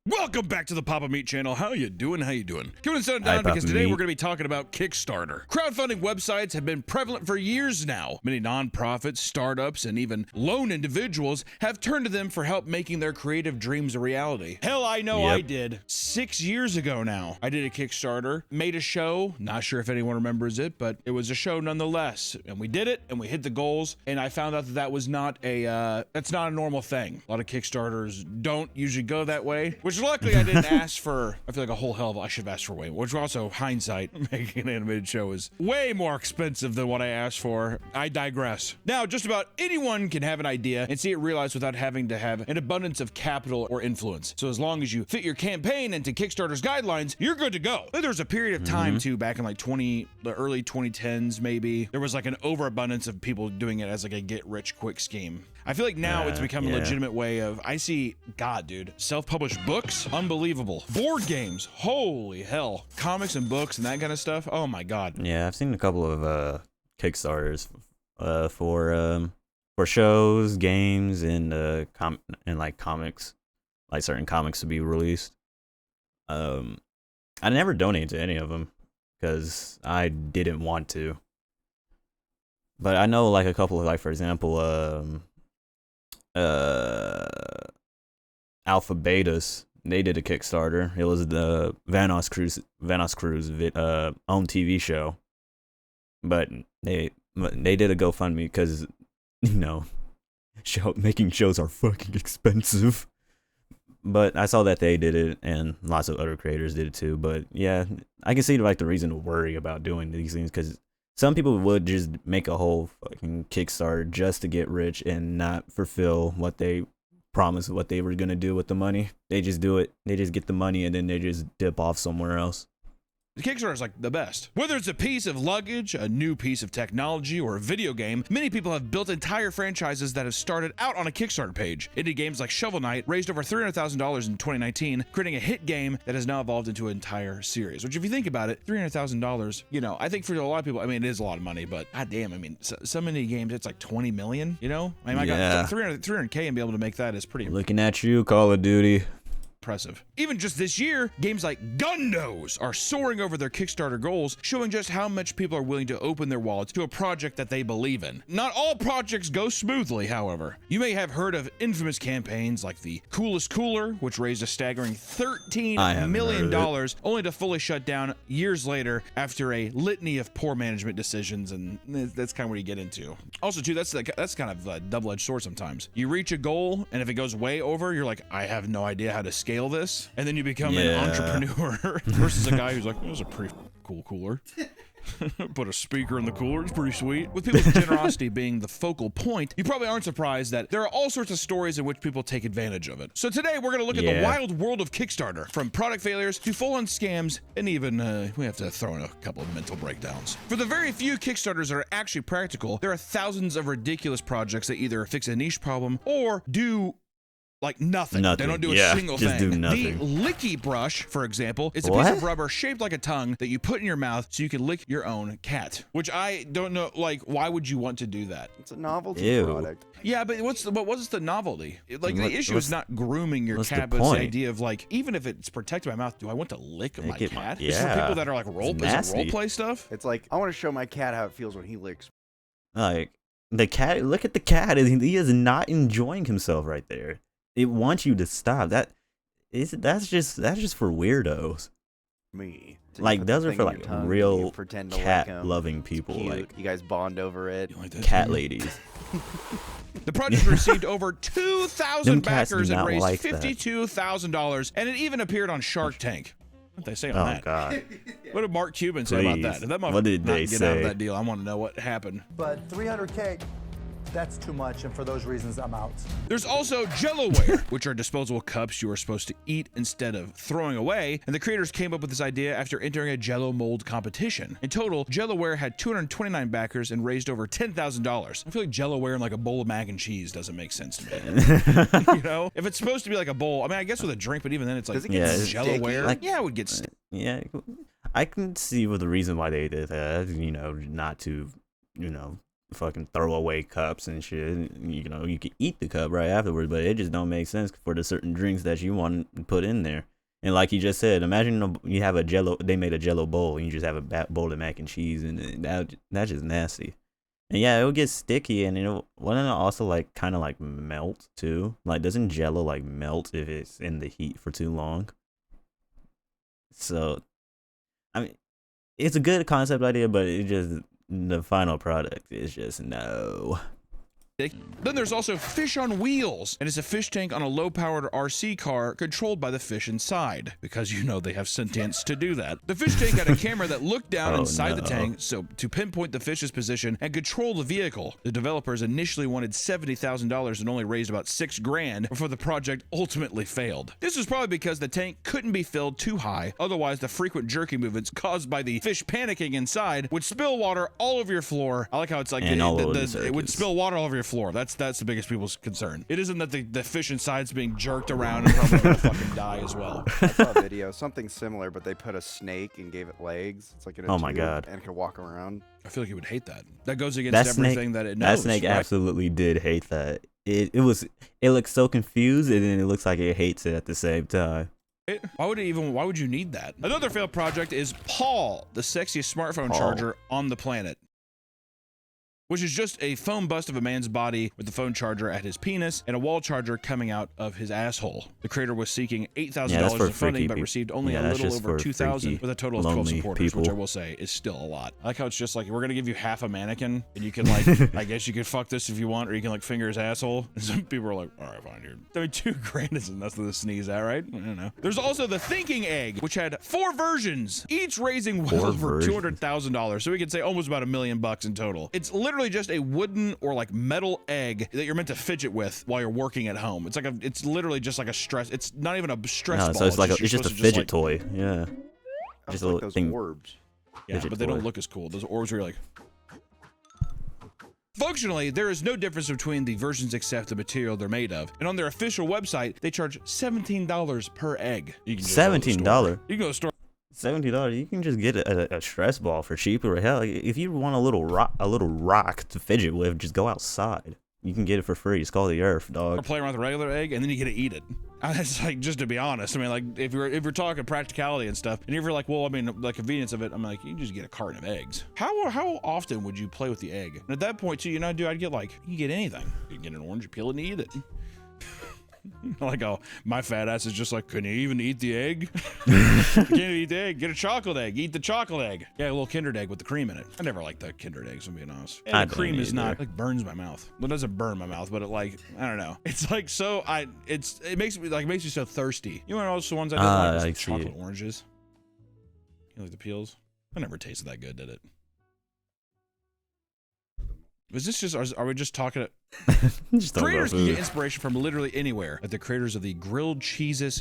Welcome back to the Papa Meat channel. How you doing? How you doing? Coming and setting down because today we're going to be talking about Kickstarter. Crowdfunding websites have been prevalent for years now. Many nonprofits, startups, and even lone individuals have turned to them for help making their creative dreams a reality. Hell, I know I did. 6 years ago now, I did a Kickstarter, made a show. Not sure if anyone remembers it, but it was a show nonetheless. And we did it, and we hit the goals. And I found out that that was not a that's not a normal thing. A lot of Kickstarters don't usually go that way. Which luckily I didn't ask for. I feel like a whole hell of I should have asked for way more. Which also, hindsight, making an animated show is way more expensive than what I asked for. I digress. Now, just about anyone can have an idea and see it realized without having to have an abundance of capital or influence. So as long as you fit your campaign into Kickstarter's guidelines, you're good to go. But there was a period of time too, back in like the early 2010s maybe, there was like an overabundance of people doing it as like a get-rich-quick scheme. I feel like now it's become a legitimate way of, I see, God, dude, self-published books, unbelievable. Board games, holy hell. Comics and books and that kind of stuff, oh my God. Yeah, I've seen a couple of Kickstarters for shows, games, and like comics, like certain comics to be released. I never donated to any of them because I didn't want to. But I know like a couple of, like, for example, Alpha Betas, they did a Kickstarter. It was the Vanos Cruz own TV show, but they did a GoFundMe because, you know, making shows are fucking expensive. But I saw that they did it, and lots of other creators did it too. But yeah, I can see like the reason to worry about doing these things, because some people would just make a whole fucking Kickstarter just to get rich and not fulfill what they promised, what they were gonna do with the money. They just do it. They just get the money and then they just dip off somewhere else. The Kickstarter is like the best. Whether it's a piece of luggage, a new piece of technology, or a video game, many people have built entire franchises that have started out on a Kickstarter page. Indie games like Shovel Knight raised over $300,000 in 2019, creating a hit game that has now evolved into an entire series. Which, if you think about it, $300,000, you know, I think for a lot of people, I mean, it is a lot of money, but goddamn, I mean, so many games, it's like 20 million, you know? I mean, I got 300K and be able to make that is pretty Looking at you, Call of Duty. impressive. Even just this year, games like Gundos are soaring over their Kickstarter goals, showing just how much people are willing to open their wallets to a project that they believe in. Not all projects go smoothly, however. You may have heard of infamous campaigns like the Coolest Cooler, which raised a staggering $13 million, only to fully shut down years later after a litany of poor management decisions, and that's kind of what you get into. Also, too, that's kind of a double-edged sword sometimes. You reach a goal, and if it goes way over, you're like, I have no idea how to scale this, and then you become an entrepreneur versus a guy who's like, it was a pretty cool cooler. Put a speaker in the cooler, it's pretty sweet. With people's generosity being the focal point, you probably aren't surprised that there are all sorts of stories in which people take advantage of it. So today we're going to look at the wild world of Kickstarter, from product failures to full-on scams, and even we have to throw in a couple of mental breakdowns. For the very few Kickstarters that are actually practical, there are thousands of ridiculous projects that either fix a niche problem or do like nothing. They don't do a single thing. Do nothing. The Licky Brush, for example, is a piece of rubber shaped like a tongue that you put in your mouth so you can lick your own cat. Which I don't know, like, why would you want to do that? It's a novelty product. Yeah, but what's the novelty? Like, the issue is not grooming your cat, but it's the idea of, like, even if it's protected by mouth, do I want to lick my cat? It's for people that are like role play stuff. It's like, I want to show my cat how it feels when he licks. Like, the cat, look at the cat. He is not enjoying himself right there. It wants you to stop. That's just for weirdos. Me. Like, those are for like real cat loving people. Like, you guys bond over it. Like cat ladies. The project received over 2,000 backers and raised $52,000, and it even appeared on Shark Tank. What did they say on that? Oh God! What did Mark Cuban say about that? Did that what did they get say? Out of that deal? I want to know what happened. But 300K. That's too much, and for those reasons, I'm out. There's also Jellowware, which are disposable cups you are supposed to eat instead of throwing away, and the creators came up with this idea after entering a Jello mold competition. In total, Jellowware had 229 backers and raised over $10,000. I feel like Jellowware and like a bowl of mac and cheese doesn't make sense to me. You know, if it's supposed to be like a bowl, I mean, I guess with a drink, but even then, it's like Jellowware. Like, yeah, it would get sticky. Yeah, I can see what the reason why they did that. You know, not to, you know, fucking throwaway cups and shit. You know, you can eat the cup right afterwards, but it just don't make sense for the certain drinks that you want to put in there. And like you just said, imagine you have a Jello. They made a Jello bowl, and you just have a bowl of mac and cheese, and that's just nasty. And yeah, it would get sticky, and wouldn't it also like kind of like melt too? Like, doesn't Jello like melt if it's in the heat for too long? So, I mean, it's a good concept idea, but it just the final product is just no. Then there's also Fish on Wheels, and it's a fish tank on a low-powered RC car controlled by the fish inside, because you know they have sentience to do that. The fish tank had a camera that looked down inside the tank so to pinpoint the fish's position and control the vehicle. The developers initially wanted $70,000 and only raised about $6,000 before the project ultimately failed. This was probably because the tank couldn't be filled too high, otherwise the frequent jerky movements caused by the fish panicking inside would spill water all over your floor. I like how it's like it would spill water all over your floor. That's the biggest people's concern. It isn't that the fish inside's being jerked around and probably gonna fucking die as well. I saw a video, something similar, but they put a snake and gave it legs. It's like in a oh my god, and it could walk around. I feel like he would hate that. That goes against everything that it knows. That snake absolutely did hate that. It looks so confused, and then it looks like it hates it at the same time. Why would you need that? Another failed project is Paul, the sexiest smartphone charger on the planet, which is just a foam bust of a man's body with the phone charger at his penis and a wall charger coming out of his asshole. The creator was seeking $8,000 in funding, but received only a little over $2,000 with a total of 12 supporters, which I will say is still a lot. I like how it's just like, we're gonna give you half a mannequin, and you can like, I guess you could fuck this if you want, or you can like finger his asshole. And some people are like, all right, fine, dude. I mean, $2,000 isn't nothing to sneeze at, right? I don't know. There's also the thinking egg, which had 4 versions, each raising well over $200,000. So we could say almost about $1 million in total. It's literally just a wooden or like metal egg that you're meant to fidget with while you're working at home. It's literally just like a stress. It's not even a stress ball. So it's just a fidget toy. Yeah. Just a little those thing. Orbs. Yeah, but they don't look as cool. Those orbs are like. Functionally, there is no difference between the versions except the material they're made of. And on their official website, they charge $17 per egg. $17? You can go to the store. $70, you can just get a stress ball for cheaper. Hell, if you want a little rock to fidget with, just go outside. You can get it for free. It's called the Earth, dog. Or play around with a regular egg, and then you get to eat it. That's like, just to be honest. I mean, like, if you're talking practicality and stuff, and if you're like, well, I mean, the convenience of it, I'm like, you can just get a carton of eggs. How often would you play with the egg? And at that point, too, you know, dude, I'd get like, you can get anything. You can get an orange, you peel it and eat it. Like, oh, my fat ass is just like, can you even eat the egg? Can't eat the egg. Get a chocolate egg. Eat the chocolate egg. Yeah, a little Kinder egg with the cream in it. I never liked the Kinder eggs, I'm being honest. And the cream is not, like, burns my mouth. Well, it doesn't burn my mouth, but it like, I don't know. It's like so, it makes me so thirsty. You know what else the ones I didn't like? Chocolate oranges. You like the peels? I never tasted that good, did it? Was this just, are we just talking? Creators can get inspiration from literally anywhere. Like the creators of the Grilled Cheese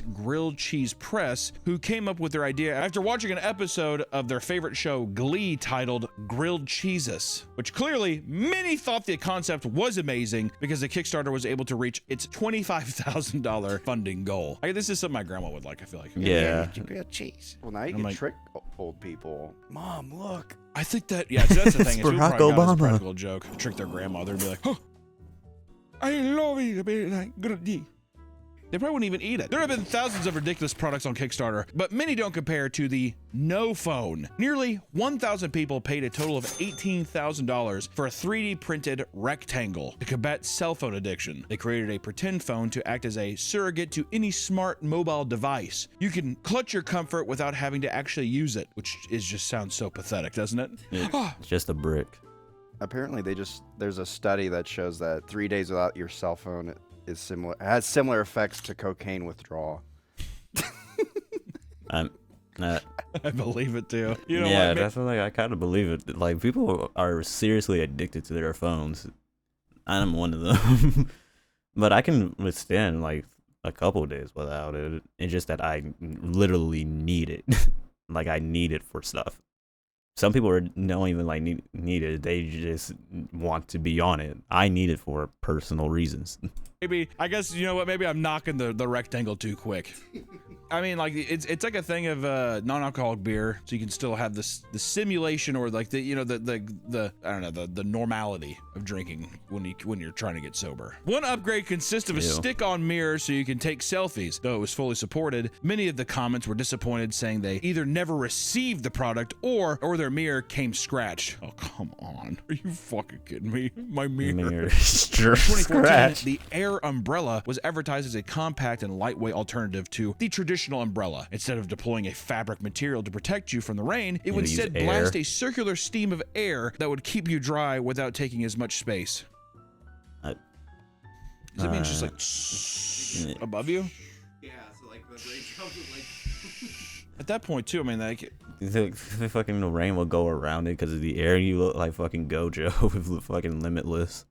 Press, who came up with their idea after watching an episode of their favorite show, Glee, titled Grilled Cheeses, which clearly many thought the concept was amazing because the Kickstarter was able to reach its $25,000 funding goal. This is something my grandma would like, I feel like. Yeah. Grilled cheese. Well, now you can trick old people. Mom, look. I think that, yeah, so that's the thing. It's Barack Obama. A practical joke. Trick their grandmother and be like, oh, I love it. They probably wouldn't even eat it. There have been thousands of ridiculous products on Kickstarter, but many don't compare to the No Phone. Nearly 1,000 people paid a total of $18,000 for a 3D printed rectangle to combat cell phone addiction. They created a pretend phone to act as a surrogate to any smart mobile device. You can clutch your comfort without having to actually use it, which just sounds so pathetic, doesn't it? It's just a brick. Apparently, there's a study that shows that 3 days without your cell phone has similar effects to cocaine withdrawal. I believe it too. You know yeah, what, that's like I kind of believe it. Like people are seriously addicted to their phones. I'm one of them, but I can withstand like a couple of days without it. It's just that I literally need it. Like I need it for stuff. Some people don't even like need it. They just want to be on it. I need it for personal reasons. Maybe, I guess, you know what, maybe I'm knocking the rectangle too quick. I mean, like, it's like a thing of non-alcoholic beer, so you can still have the simulation, or like the, you know, the I don't know, the normality of drinking when you're trying to get sober. One upgrade consists of a stick-on mirror so you can take selfies. Though it was fully supported, many of the comments were disappointed, saying they either never received the product or their mirror came scratched. Oh, come on. Are you fucking kidding me? My mirror. Scratch. The Air umbrella was advertised as a compact and lightweight alternative to the traditional umbrella. Instead of deploying a fabric material to protect you from the rain, it would instead blast a circular stream of air that would keep you dry without taking as much space. Does it mean it's just like above you? Yeah, so like the rain comes with like... At that point too, I mean, like, the fucking rain will go around it because of the air. You look like fucking Gojo with fucking Limitless.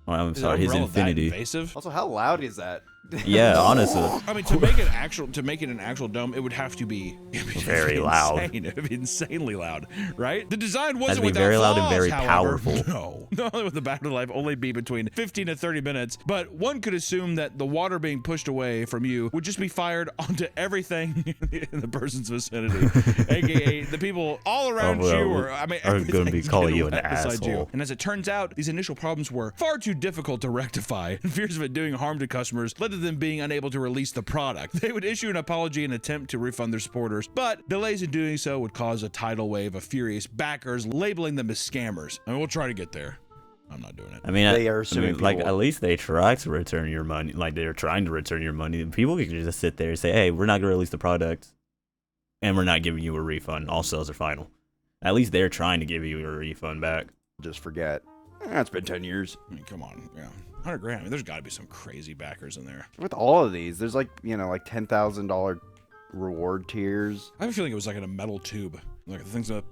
Oh, I'm sorry, his Infinity. Invasive? Also, how loud is that? Yeah, honestly. I mean, to make it an actual dome, it would have to be very loud. It would be insanely loud, right? The design wasn't Has to be without very loud and flaws, very however. powerful. No, not only would the battery life only be between 15 to 30 minutes, but one could assume that the water being pushed away from you would just be fired onto everything in the person's vicinity, aka the people all around you, or I mean, are going to be calling you an asshole. You. And as it turns out, these initial problems were far too difficult to rectify, and fears of it doing harm to customers led to them being unable to release the product. They would issue an apology and attempt to refund their supporters, but delays in doing so would cause a tidal wave of furious backers, labeling them as scammers. I mean, we'll try to get there. I'm not doing it. I mean, they are assuming like, at least they try to return your money. Like, they're trying to return your money. People can just sit there and say, hey, we're not going to release the product, and we're not giving you a refund. All sales are final. At least they're trying to give you a refund back. Just forget. It's been 10 years. I mean, come on. Yeah. 100 grand. I mean, there's got to be some crazy backers in there. With all of these, there's like, you know, like $10,000 reward tiers. I have a feeling it was like in a metal tube. Like the things that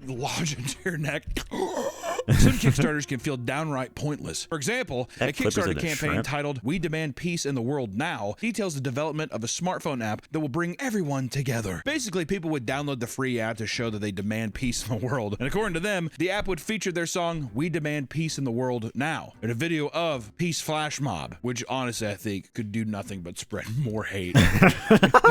lodge into your neck. Some Kickstarters can feel downright pointless. For example, a Kickstarter campaign titled "We Demand Peace in the World Now" details the development of a smartphone app that will bring everyone together. Basically, people would download the free app to show that they demand peace in the world. And according to them, the app would feature their song "We Demand Peace in the World Now" and a video of Peace Flash Mob, which honestly I think could do nothing but spread more hate,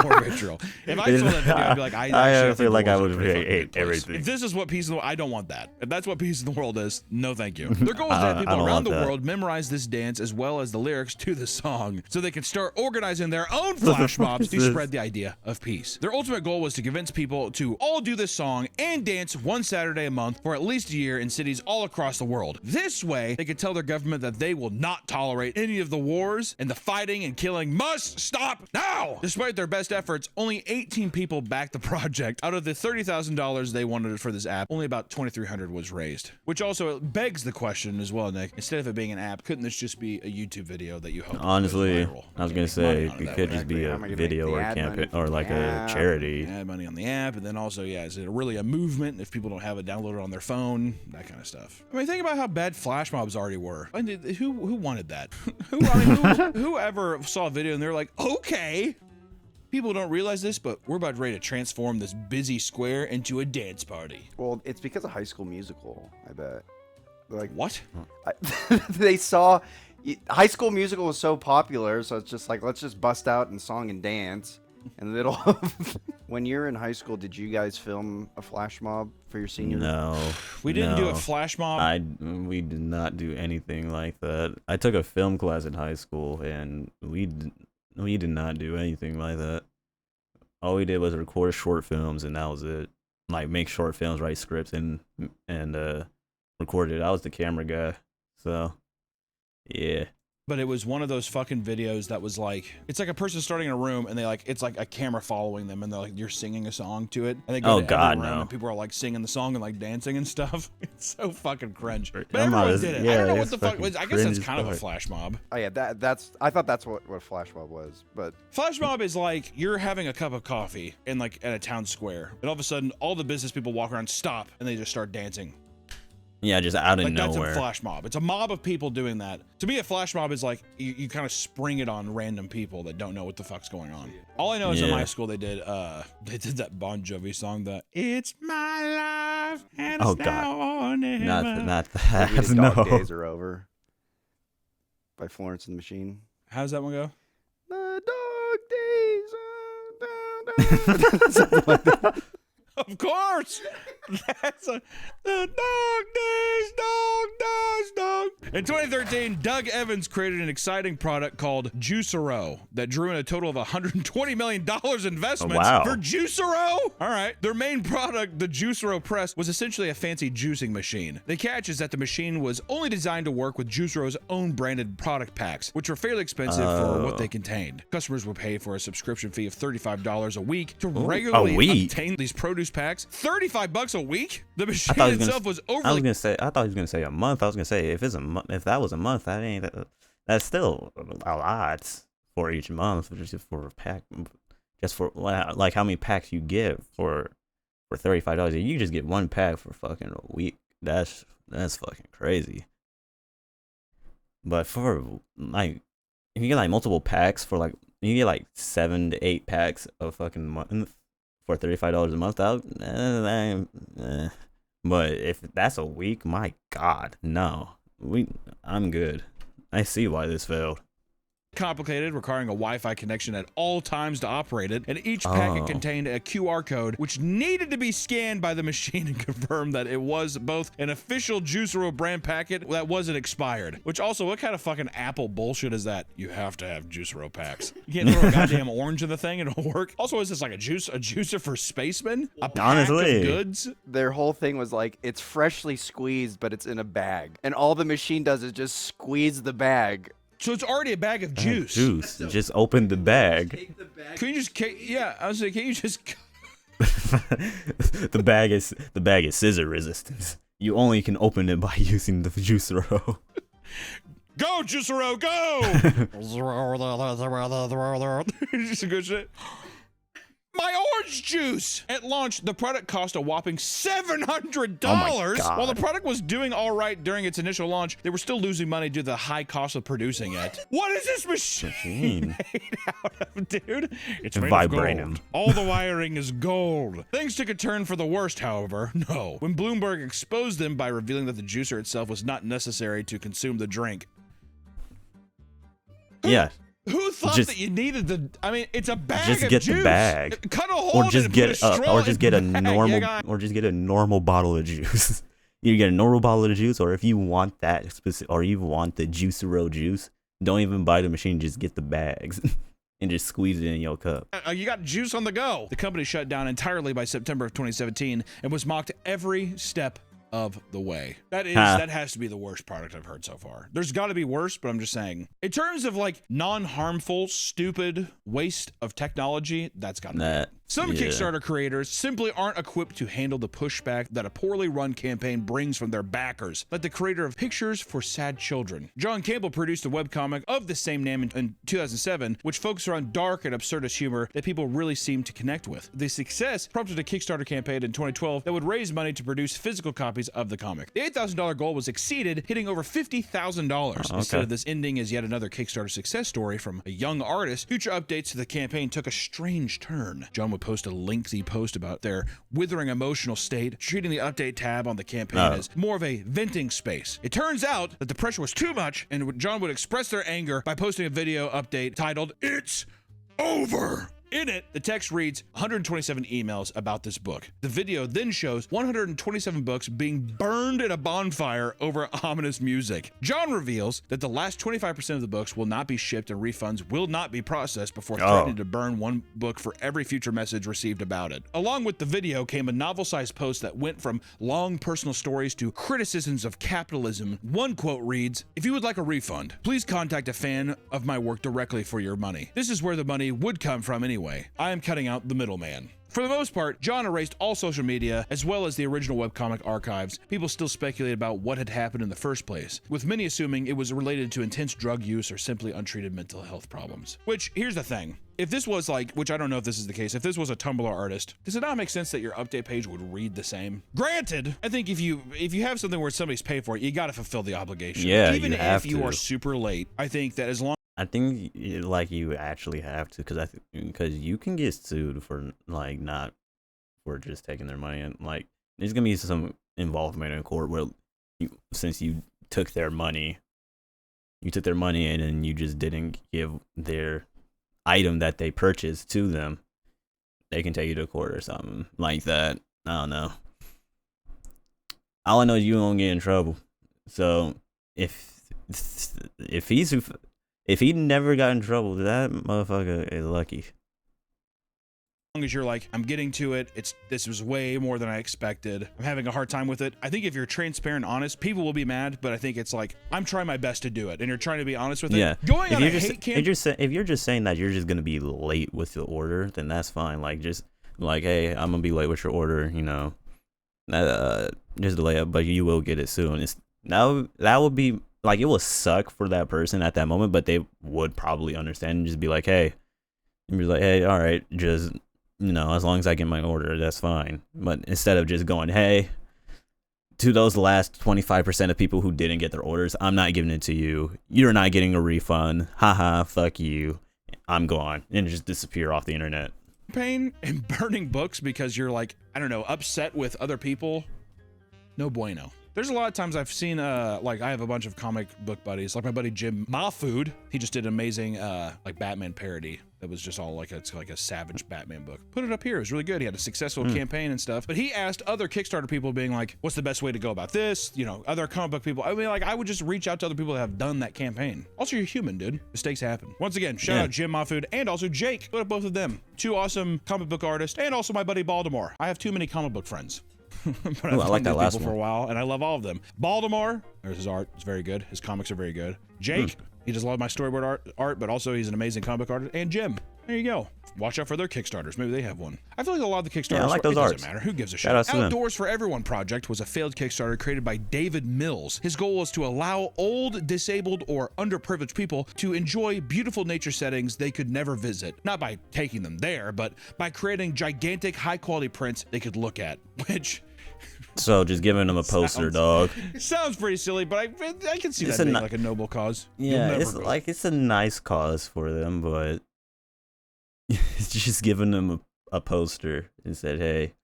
more vitriol. If I saw that video, I'd be like, I feel like I would hate everything. If this is what peace in the world, I don't want that. If that's what peace in the world is, no thank you. Their goal is to have people around the world memorize this dance as well as the lyrics to the song, so they can start organizing their own flash mobs to spread the idea of peace. Their ultimate goal was to convince people to all do this song and dance one Saturday a month for at least a year in cities all across the world. This way, they could tell their government that they will not tolerate any of the wars, and the fighting and killing must stop now! Despite their best efforts, only 18 people backed the project. Out of the $30,000 they wanted for this app, only about $2,300 was raised. Which also begs the question as well, Nick. Instead of it being an app, couldn't this just be a YouTube video that you hope? Honestly, I was gonna say it could just be a video or a campaign or like a charity. Add money on the app, and then also, yeah, is it really a movement if people don't have it downloaded on their phone? That kind of stuff. I mean, think about how bad flash mobs already were. I mean, who wanted that? Whoever saw a video and they're like, okay. People don't realize this, but we're about ready to transform this busy square into a dance party. Well, it's because of High School Musical, I bet. Like, what? They saw High School Musical was so popular, so it's just like, let's just bust out in song and dance in the middle of... When you're in high school, did you guys film a flash mob for your senior? No. We didn't do a flash mob. We did not do anything like that. I took a film class in high school, and we did not do anything like that. All we did was record short films, and that was it. Like, make short films, write scripts, and record it. I was the camera guy, so yeah. But it was one of those fucking videos that was like, it's like a person starting in a room, and it's like a camera following them, and they're like, you're singing a song to it, and they go to every room, and people are like singing the song and like dancing and stuff. It's so fucking cringe. But everyone did it. I don't know what the fuck was. I guess that's kind of a flash mob. Oh yeah, I thought that's what flash mob was, but flash mob is like you're having a cup of coffee in like at a town square, and all of a sudden all the business people walk around, stop, and they just start dancing. Yeah, just out of nowhere. That's a flash mob. It's a mob of people doing that. To me, a flash mob is like you kind of spring it on random people that don't know what the fuck's going on. All I know is in high school they did that Bon Jovi song, the "It's My Life and It's Now or Never." Not that. Maybe the dog days are over. by Florence and the Machine. How's that one go? The dog days. Something like that. Of course. That's the dog days, dog. In 2013, Doug Evans created an exciting product called Juicero that drew in a total of $120 million investments for Juicero. All right. Their main product, the Juicero Press, was essentially a fancy juicing machine. The catch is that the machine was only designed to work with Juicero's own branded product packs, which were fairly expensive for what they contained. Customers would pay for a subscription fee of $35 a week to regularly obtain these produce packs. $35 a week? The machine itself was overly... I thought he was gonna say a month. I was gonna say if that was a month, that's still a lot for each month, just for a pack, just for like how many packs you get for $35. You just get one pack for fucking a week. That's fucking crazy. But for like, if you get like multiple packs for like, you get like 7 to 8 packs of fucking month for $35 a month out. But if that's a week, my God, no. I'm good. I see why this failed. Complicated, requiring a Wi-Fi connection at all times to operate it, and each packet contained a QR code which needed to be scanned by the machine and confirm that it was both an official Juicero brand packet that wasn't expired. Which also, what kind of fucking Apple bullshit is that? You have to have Juicero packs. You can't throw a goddamn orange in the thing and it'll work. Also, is this like a juicer for spacemen? A pack of goods? Their whole thing was like, it's freshly squeezed, but it's in a bag, and all the machine does is just squeeze the bag. So it's already a bag of juice. Just open the bag. Can you just? Yeah, I was like, can you just? the bag is scissor resistance. You only can open it by using the Juicero. Go, Juicero, go! Just good shit. My orange juice! At launch, the product cost a whopping $700. While the product was doing all right during its initial launch, they were still losing money due to the high cost of producing it. What is this machine made out of, dude? It's made of gold. All the wiring is gold. Things took a turn for the worst, however. No. When Bloomberg exposed them by revealing that the juicer itself was not necessary to consume the drink. Yeah. Who thought that you needed the? I mean, it's a bag of juice. Just get the bag, cut a hole or just get a normal bottle of juice. You get a normal bottle of juice, or if you want that specific, or you want the Juicero juice, don't even buy the machine. Just get the bags and just squeeze it in your cup. You got juice on the go. The company shut down entirely by September of 2017 and was mocked every step of the way. That has to be the worst product I've heard so far. There's got to be worse, but I'm just saying. In terms of like non-harmful, stupid waste of technology, that's got to be it. Some Kickstarter creators simply aren't equipped to handle the pushback that a poorly run campaign brings from their backers, like the creator of Pictures for Sad Children. John Campbell produced a webcomic of the same name in 2007, which focused on dark and absurdist humor that people really seem to connect with. The success prompted a Kickstarter campaign in 2012 that would raise money to produce physical copies of the comic. The $8,000 goal was exceeded, hitting over $50,000. Instead of this ending as yet another Kickstarter success story from a young artist, future updates to the campaign took a strange turn. John would post a lengthy post about their withering emotional state, treating the update tab on the campaign as more of a venting space. It turns out that the pressure was too much, and John would express their anger by posting a video update titled, "It's Over." In it, the text reads 127 emails about this book. The video then shows 127 books being burned in a bonfire over ominous music. John reveals that the last 25% of the books will not be shipped and refunds will not be processed before threatening to burn one book for every future message received about it. Along with the video came a novel-sized post that went from long personal stories to criticisms of capitalism. One quote reads, "If you would like a refund, please contact a fan of my work directly for your money. This is where the money would come from anyway. I am cutting out the middleman." For the most part, John erased all social media as well as the original webcomic archives. People still speculate about what had happened in the first place, with many assuming it was related to intense drug use or simply untreated mental health problems. Which, here's the thing. If this was like, which I don't know if this is the case, if this was a Tumblr artist, does it not make sense that your update page would read the same? Granted, I think if you have something where somebody's paid for it, you gotta fulfill the obligation. Yeah, even if you are super late, I think that as long I think like you actually have to, because you can get sued for like not for just taking their money, and like there's gonna be some involvement in court where since you took their money, you took their money and then you just didn't give their item that they purchased to them, they can take you to court or something like that. I don't know. All I know is you won't get in trouble. So if he never got in trouble, that motherfucker is lucky. As long as you're like, I'm getting to it, this was way more than I expected, I'm having a hard time with it. I think if you're transparent and honest, people will be mad, but I think it's like, I'm trying my best to do it, and you're trying to be honest with it. Yeah. Going on a hate campaign. If you're just saying that you're just gonna be late with the order, then that's fine. Like, just like, hey, I'm gonna be late with your order, you know, just delay it, but you will get it soon. That would be like, it will suck for that person at that moment, but they would probably understand and just be like, hey, all right, just, you know, as long as I get my order, that's fine. But instead of just going, hey, to those last 25% of people who didn't get their orders, I'm not giving it to you. You're not getting a refund. Haha, fuck you. I'm gone. And just disappear off the internet. Pain and burning books because you're like, I don't know, upset with other people. No bueno. There's a lot of times I've seen, like, I have a bunch of comic book buddies, like my buddy Jim Mahfood. He just did an amazing, like, Batman parody that was just all like, it's like a savage Batman book. Put it up here. It was really good. He had a successful campaign and stuff. But he asked other Kickstarter people, being like, what's the best way to go about this? You know, other comic book people. I mean, like, I would just reach out to other people that have done that campaign. Also, you're human, dude. Mistakes happen. Once again, shout out Jim Mahfood and also Jake. Put up both of them. Two awesome comic book artists, and also my buddy Baltimore. I have too many comic book friends. But Ooh, I like that last one for a while, and I love all of them. Baltimore, there's his art. It's very good. His comics are very good. Jake, he does a lot of my storyboard art, but also he's an amazing comic book artist. And Jim, there you go. Watch out for their Kickstarters. Maybe they have one. I feel like a lot of the Kickstarters, I like those arts. Doesn't matter. Who gives a shit? Shout out to them. Outdoors for Everyone project was a failed Kickstarter created by David Mills. His goal was to allow old, disabled, or underprivileged people to enjoy beautiful nature settings they could never visit. Not by taking them there, but by creating gigantic, high-quality prints they could look at, which... So just giving them a poster, dog. Sounds pretty silly, but I can see that being like a noble cause. Yeah, it's a nice cause for them, but it's just giving them a poster and said, hey,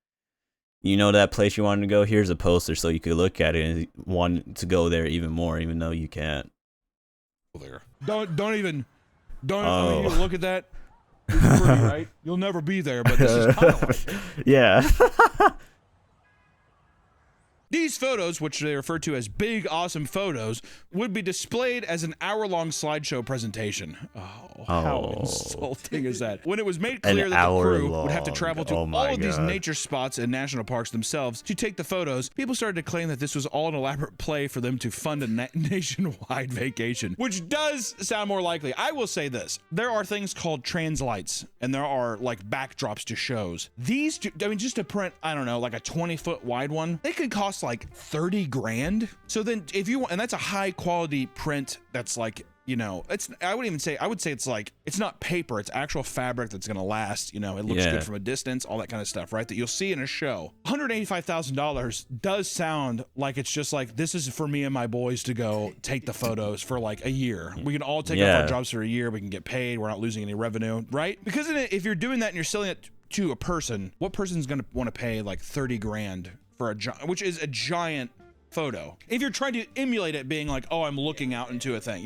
you know that place you wanted to go? Here's a poster so you could look at it and want to go there even more, even though you can't. There. Don't even look at that. It's pretty, right? You'll never be there, but this is kind of like it. Yeah. These photos, which they refer to as big, awesome photos, would be displayed as an hour-long slideshow presentation. Oh, how insulting is that? When it was made clear that the crew would have to travel to all of these nature spots and national parks themselves to take the photos, people started to claim that this was all an elaborate play for them to fund a nationwide vacation, which does sound more likely. I will say this. There are things called translights, and there are, like, backdrops to shows. These, I mean, just to print, I don't know, like a 20-foot wide one, they could cost like 30 grand. So then if you want, and that's a high quality print that's like, you know, I would say it's like, it's not paper, it's actual fabric that's gonna last, you know, it looks good from a distance, all that kind of stuff, right? That you'll see in a show. $185,000 does sound like it's just like, this is for me and my boys to go take the photos for like a year. We can all take off our jobs for a year, we can get paid, we're not losing any revenue, right? Because if you're doing that and you're selling it to a person, what person's gonna want to pay like 30 grand for which is a giant photo? If you're trying to emulate it being like, oh, I'm looking out into a thing,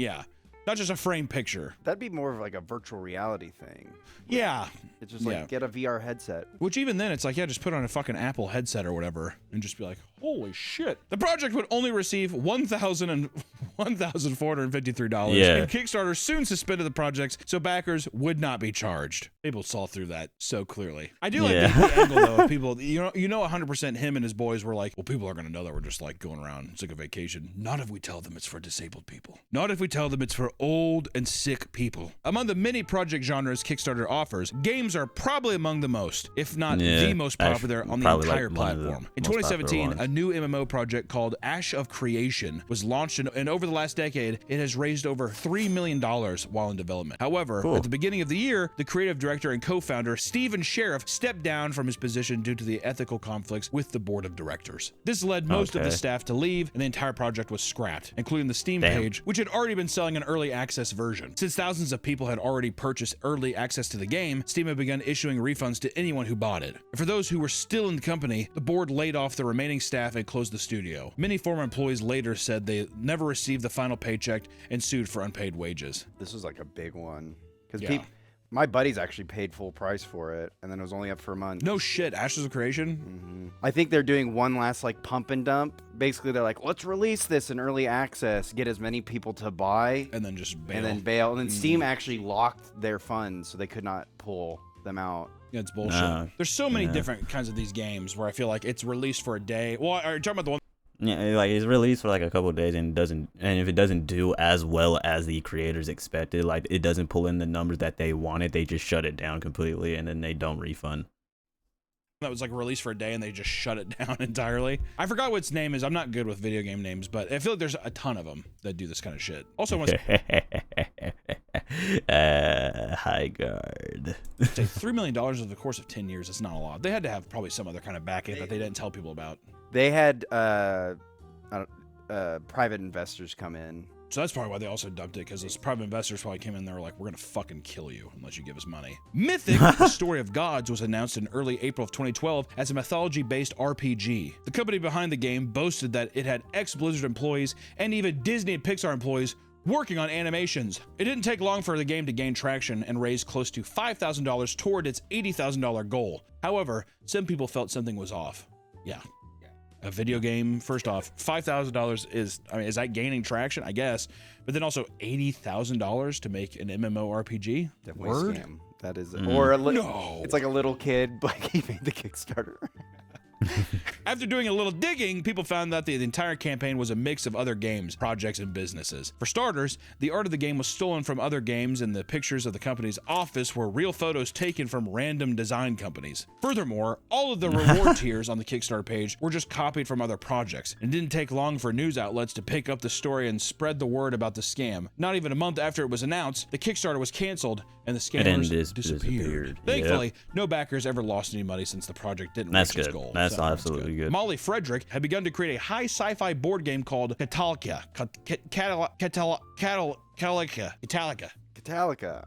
not just a frame picture. That'd be more of like a virtual reality thing. Yeah. It's just like, get a VR headset. Which even then, it's like, just put on a fucking Apple headset or whatever and just be like, holy shit. The project would only receive $1,453. Yeah. And Kickstarter soon suspended the projects, so backers would not be charged. People saw through that so clearly. I do like the angle, though, of people, you know, 100% him and his boys were like, well, people are going to know that we're just like going around. It's like a vacation. Not if we tell them it's for disabled people. Not if we tell them it's for old and sick people. Among the many project genres Kickstarter offers, games are probably among the most, if not the most popular on the entire platform. In 2017, a new MMO project called Ash of Creation was launched, and over the last decade, it has raised over $3 million while in development. However, at the beginning of the year, the creative director and co-founder, Steven Sheriff, stepped down from his position due to the ethical conflicts with the board of directors. This led most of the staff to leave, and the entire project was scrapped, including the Steam page, which had already been selling an early access version. Since thousands of people had already purchased early access to the game, Steam had begun issuing refunds to anyone who bought it. And for those who were still in the company, the board laid off the remaining staff and closed the studio. Many former employees later said they never received received the final paycheck and sued for unpaid wages. This was like a big one because Yeah. my buddies actually paid full price for it, and then it was only up for a month. No shit, Ashes of Creation? I think they're doing one last like pump and dump. Basically, they're like, let's release this in early access, get as many people to buy, And then just bail. and then bail. And then Steam actually locked their funds, so they could not pull them out. Yeah, it's bullshit. No. There's so many different kinds of these games where I feel like it's released for a day. Well, are you talking about the one? Yeah, like it's released for like a couple of days and if it doesn't do as well as the creators expected, like it doesn't pull in the numbers that they wanted, they just shut it down completely and then they don't refund. That was like released for a day and they just shut it down entirely. I forgot what its name is. I'm not good with video game names, but I feel like there's a ton of them that do this kind of shit. Also, I want to High guard. say $3 million over the course of 10 years is not a lot. They had to have probably some other kind of back end that they didn't tell people about. They had private investors come in. So that's probably why they also dumped it, because those private investors probably came in and they were like, we're going to fucking kill you unless you give us money. Mythic, The Story of Gods, was announced in early April of 2012 as a mythology-based RPG. The company behind the game boasted that it had ex-Blizzard employees and even Disney and Pixar employees working on animations. It didn't take long for the game to gain traction and raise close to $5,000 toward its $80,000 goal. However, some people felt something was off. Yeah. A video game, first off, $5,000 is that gaining traction? I guess. But then also $80,000 to make an MMORPG? Definitely Word? scam. That is, or No. it's like a little kid, like he made the Kickstarter. After doing a little digging, people found that the entire campaign was a mix of other games, projects, and businesses. For starters, the art of the game was stolen from other games, and the pictures of the company's office were real photos taken from random design companies. Furthermore, all of the reward tiers on the Kickstarter page were just copied from other projects. It didn't take long for news outlets to pick up the story and spread the word about the scam. Not even a month after it was announced, the Kickstarter was canceled and the scammers disappeared. Thankfully, no backers ever lost any money since the project didn't reach its goal. That's absolutely good. Molly Frederick had begun to create a high sci-fi board game called Catalica. Catalica,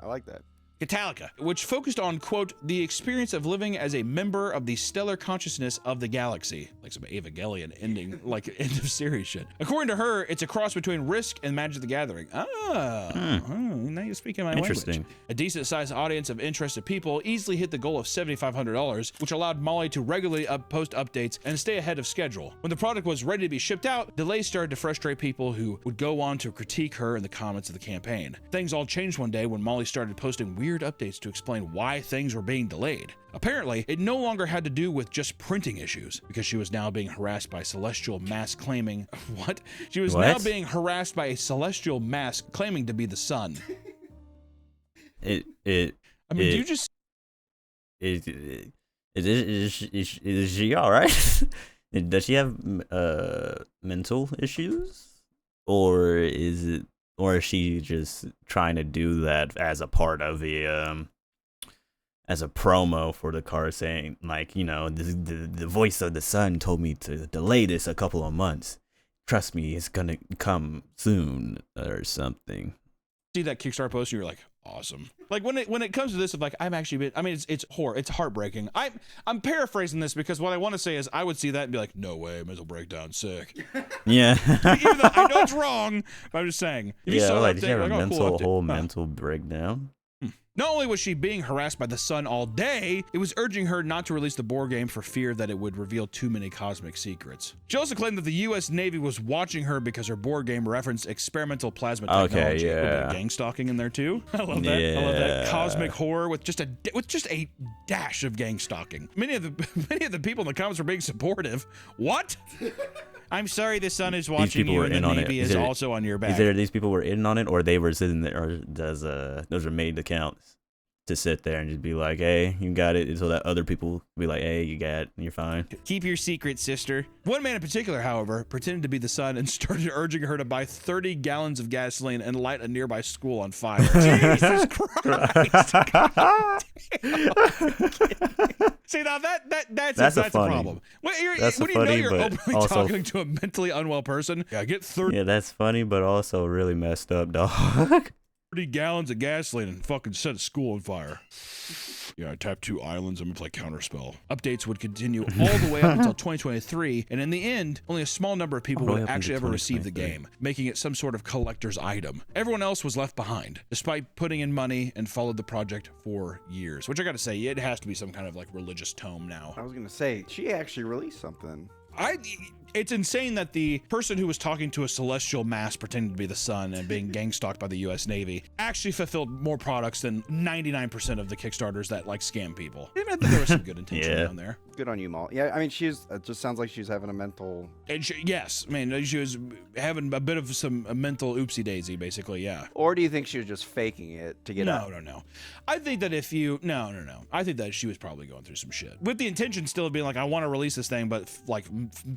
I like that. Catalica, which focused on, quote, the experience of living as a member of the stellar consciousness of the galaxy. Like some Evangelion ending, like end of series shit. According to her, it's a cross between Risk and Magic the Gathering. Now you're speaking my Interesting. language. A decent-sized audience of interested people easily hit the goal of $7,500, which allowed Molly to regularly post updates and stay ahead of schedule. When the product was ready to be shipped out, delays started to frustrate people who would go on to critique her in the comments of the campaign. Things all changed one day when Molly started posting weird updates to explain why things were being delayed. Apparently, it no longer had to do with just printing issues, because she was now being harassed by celestial mass claiming... What? She was now being harassed by a celestial mass claiming to be the sun. Is she all right? Does she have mental issues, or is she just trying to do that as a part of the as a promo for the car, saying like, you know, the voice of the sun told me to delay this a couple of months. Trust me, it's gonna come soon or something. See that Kickstarter post, and you're like, awesome. Like when it comes to this, of like, I've actually been, I mean, it's heartbreaking. I'm paraphrasing this because what I want to say is I would see that and be like, no way, mental breakdown, sick. Yeah. Even though I know it's wrong, but I'm just saying. If you saw like, that did you thing, have like, a oh, cool, mental breakdown? Not only was she being harassed by the sun all day, it was urging her not to release the board game for fear that it would reveal too many cosmic secrets. She also claimed that the U.S. Navy was watching her because her board game referenced experimental plasma technology. Okay, A little bit yeah. of gang stalking in there too. I love that. I love that cosmic horror with just a dash of gang stalking. Many of the people in the comments were being supportive. What? I'm sorry the sun is watching you and the Navy is also on your back. Either these people were in on it or they were sitting there, or those are made accounts to sit there and just be like, hey, you got it, so that other people be like, hey, you got it, you're fine. Keep your secret, sister. One man in particular, however, pretended to be the sun and started urging her to buy 30 gallons of gasoline and light a nearby school on fire. Jesus Christ. See, now that's a problem. When you know you're openly talking to a mentally unwell person, yeah, get 30. Yeah, that's funny, but also really messed up, dog. 30 gallons of gasoline and fucking set a school on fire. Yeah, I tapped 2 islands. I'm gonna play Counterspell. Updates would continue all the way up until 2023, and in the end, only a small number of people would actually ever receive the game, making it some sort of collector's item. Everyone else was left behind, despite putting in money and followed the project for years. Which I gotta say, it has to be some kind of like religious tome now. I was gonna say, she actually released something. It's insane that the person who was talking to a celestial mass pretending to be the sun and being gang stalked by the U.S. Navy actually fulfilled more products than 99% of the Kickstarters that like scam people. I think there was some good intention down there. Good on you, Mal. Yeah, I mean, it just sounds like she's having a mental... Yes, I mean, she was having a bit of a mental oopsie daisy, basically, yeah. Or do you think she was just faking it to get out? No. I think that if you... No. I think that she was probably going through some shit. With the intention still of being like, I want to release this thing, but like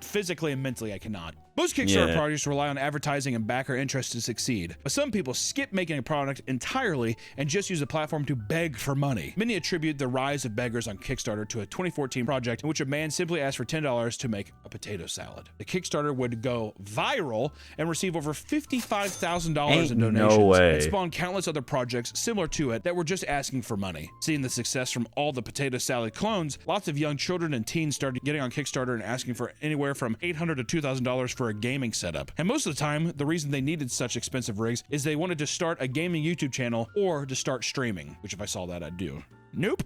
physically and mentally I cannot. Most Kickstarter projects rely on advertising and backer interest to succeed, but some people skip making a product entirely and just use the platform to beg for money. Many attribute the rise of beggars on Kickstarter to a 2014 project in which a man simply asked for $10 to make a potato salad. The Kickstarter would go viral and receive over $55,000 in donations. No way. It spawned countless other projects similar to it that were just asking for money. Seeing the success from all the potato salad clones, lots of young children and teens started getting on Kickstarter and asking for anywhere from $800 to $2,000 for a gaming setup. And most of the time, the reason they needed such expensive rigs is they wanted to start a gaming YouTube channel or to start streaming, which if I saw that, I'd do. Nope.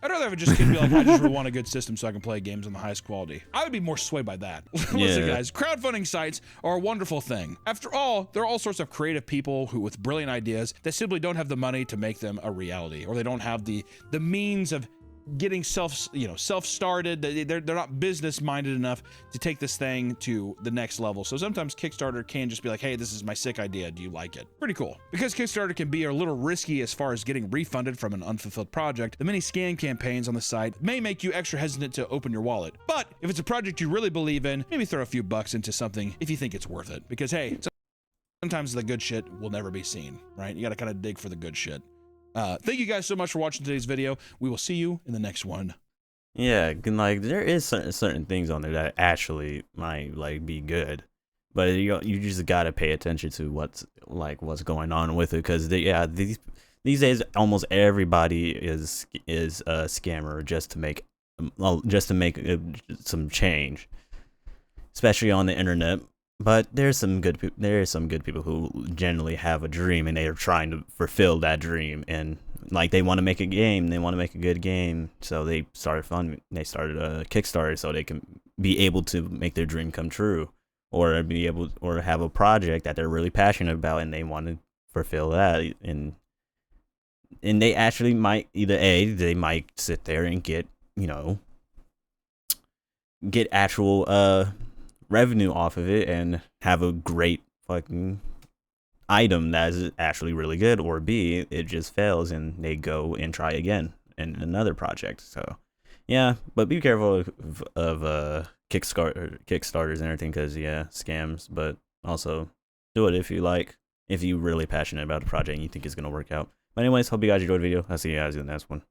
I'd rather have a just kid be like, I just really want a good system so I can play games on the highest quality. I would be more swayed by that. Listen, guys, crowdfunding sites are a wonderful thing. After all, there are all sorts of creative people who with brilliant ideas that simply don't have the money to make them a reality, or they don't have the means of getting self-started. They're not business-minded enough to take this thing to the next level. So sometimes Kickstarter can just be like, hey, this is my sick idea. Do you like it? Pretty cool. Because Kickstarter can be a little risky as far as getting refunded from an unfulfilled project, the many scam campaigns on the site may make you extra hesitant to open your wallet. But if it's a project you really believe in, maybe throw a few bucks into something if you think it's worth it. Because hey, sometimes the good shit will never be seen, right? You got to kind of dig for the good shit. Thank you guys so much for watching today's video. We will see you in the next one. Yeah, like there is certain things on there that actually might like be good, but you just gotta pay attention to what's going on with it, because these days almost everybody is a scammer just to make some change, especially on the internet. But there's some good people who generally have a dream and they are trying to fulfill that dream, and like they want to make a game, they want to make a good game, so they started a Kickstarter so they can be able to make their dream come true, or have a project that they're really passionate about and they want to fulfill that, and they actually might they might sit there and get actual revenue off of it and have a great fucking item that is actually really good, or B, it just fails and they go and try again in another project. So yeah, but be careful of Kickstarters and everything, because scams, but also do it if you're really passionate about the project and you think it's gonna work out. But anyways, hope you guys enjoyed the video. I'll see you guys in the next one.